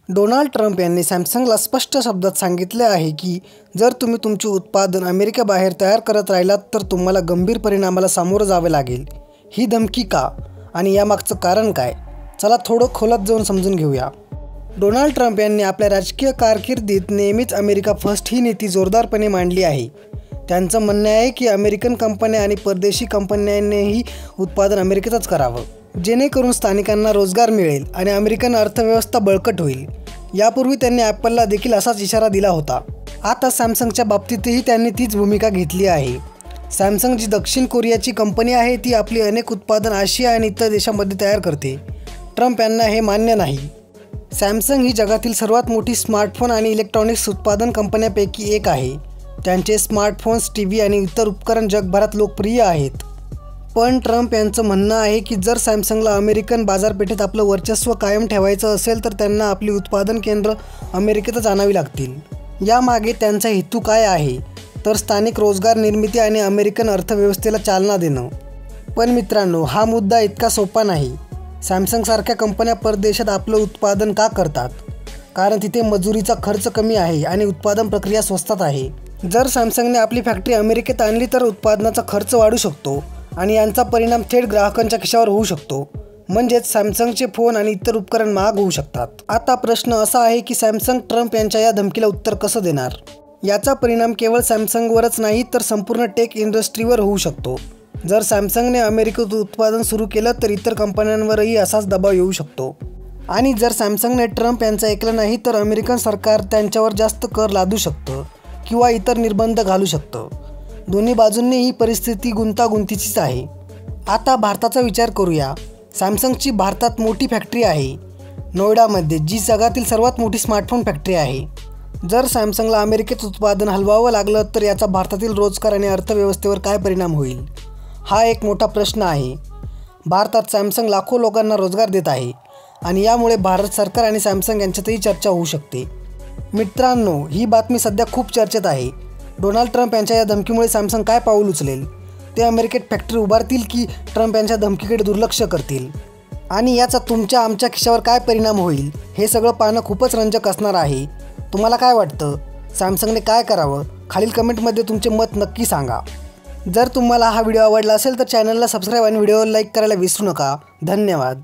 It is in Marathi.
डोनाल्ड ट्रम्प यांनी सॅमसंगला स्पष्ट शब्दात सांगितले आहे की जर तुम्ही तुमचे उत्पादन अमेरिकेबाहेर तयार करत राहिलात तर तुम्हाला गंभीर परिणामाला सामोरं जावे लागेल। ही धमकी का आणि यामागचं कारण काय, चला थोडं खोलात जाऊन समजून घेऊया। डोनाल्ड ट्रम्प यांनी आपल्या राजकीय कारकिर्दीत नेहमीच अमेरिका फर्स्ट ही नीती जोरदारपणे मांडली आहे। त्यांचं म्हणणं आहे की अमेरिकन कंपन्या आणि परदेशी कंपन्यांनीही उत्पादन अमेरिकेतच करावं, जेणेकरून स्थानिकांना रोजगार मिळेल आणि अमेरिकन अर्थव्यवस्था बळकट होईल। यापूर्वी त्यांनी ॲपलला देखील असाच इशारा दिला होता। आता सॅमसंगच्या बाबतीतही त्यांनी तीच भूमिका घेतली आहे। सॅमसंग जी दक्षिण कोरियाची कंपनी आहे ती आपली अनेक उत्पादन आशिया आणि इतर देशांमध्ये तयार करते। ट्रम्प यांना हे मान्य नाही। सॅमसंग ही जगातील सर्वात मोठी स्मार्टफोन आणि इलेक्ट्रॉनिक्स उत्पादन कंपन्यांपैकी एक आहे। त्यांचे स्मार्टफोन्स, टीव्ही आणि इतर उपकरण जगभरात लोकप्रिय आहेत। पण ट्रम्प यांचं म्हणणं आहे की जर सॅमसंगला अमेरिकन बाजारपेठेत आपलं वर्चस्व कायम ठेवायचं असेल तर त्यांना आपली उत्पादन केंद्र अमेरिकेतच आणावी लागतील। यामागे त्यांचा हेतू काय आहे तर स्थानिक रोजगार निर्मिती आणि अमेरिकन अर्थव्यवस्थेला चालना देणं। पण मित्रांनो, हा मुद्दा इतका सोपा नाही। सॅमसंगसारख्या कंपन्या परदेशात आपलं उत्पादन का करतात? कारण तिथे मजुरीचा खर्च कमी आहे आणि उत्पादन प्रक्रिया स्वस्तात आहे। जर सॅमसंगने आपली फॅक्टरी अमेरिकेत आणली तर उत्पादनाचा खर्च वाढू शकतो आणि यांचा परिणाम थेट ग्राहकांच्या खिशावर होऊ शकतो, म्हणजेच सॅमसंगचे फोन आणि इतर उपकरण महाग होऊ शकतात। आता प्रश्न असा आहे की सॅमसंग ट्रम्प यांच्या या धमकीला उत्तर कसं देणार? याचा परिणाम केवळ सॅमसंगवरच नाही तर संपूर्ण टेक इंडस्ट्रीवर होऊ शकतो। जर सॅमसंगने अमेरिकेत उत्पादन सुरू केलं तर इतर कंपन्यांवरही असाच दबाव येऊ शकतो। आणि जर सॅमसंगने ट्रम्प यांचं ऐकलं नाही तर अमेरिकन सरकार त्यांच्यावर जास्त कर लादू शकतं किंवा इतर निर्बंध घालू शकतं। दोन्ही बाजूंनी ही परिस्थिती गुंतागुंतीचीच आहे। आता भारताचा विचार करूया। सॅमसंगची भारतात मोठी फॅक्टरी आहे, नोएडामध्ये, जी जगातील सर्वात मोठी स्मार्टफोन फॅक्टरी आहे। जर सॅमसंगला अमेरिकेत उत्पादन हलवावं लागलं तर याचा भारतातील रोजगार आणि अर्थव्यवस्थेवर काय परिणाम होईल? हा एक मोठा प्रश्न आहे। भारतात सॅमसंग लाखो लोकांना रोजगार देत आहे आणि यामुळे भारत सरकार आणि सॅमसंग यांच्यातही चर्चा होऊ शकते। मित्रांनो, ही बातमी सध्या खूप चर्चेत आहे। डोनाल्ड ट्रम्प यांच्या या धमकीमुळे सॅमसंग काय पाऊल उचलेल? ते अमेरिकेत फॅक्टरी उभारतील की ट्रम्प यांच्या धमकीकडे दुर्लक्ष करतील? आणि याचा तुमच्या आमच्या खिशावर काय परिणाम होईल? हे सगळं पाहणं खूपच रंजक असणार आहे। तुम्हाला काय वाटतं? सॅमसंगने काय करावं? खालील कमेंटमध्ये तुमचे मत नक्की सांगा। जर तुम्हाला हा व्हिडिओ आवडला असेल तर चॅनलला सबस्क्राईब आणि व्हिडिओला लाईक करायला विसरू नका। धन्यवाद।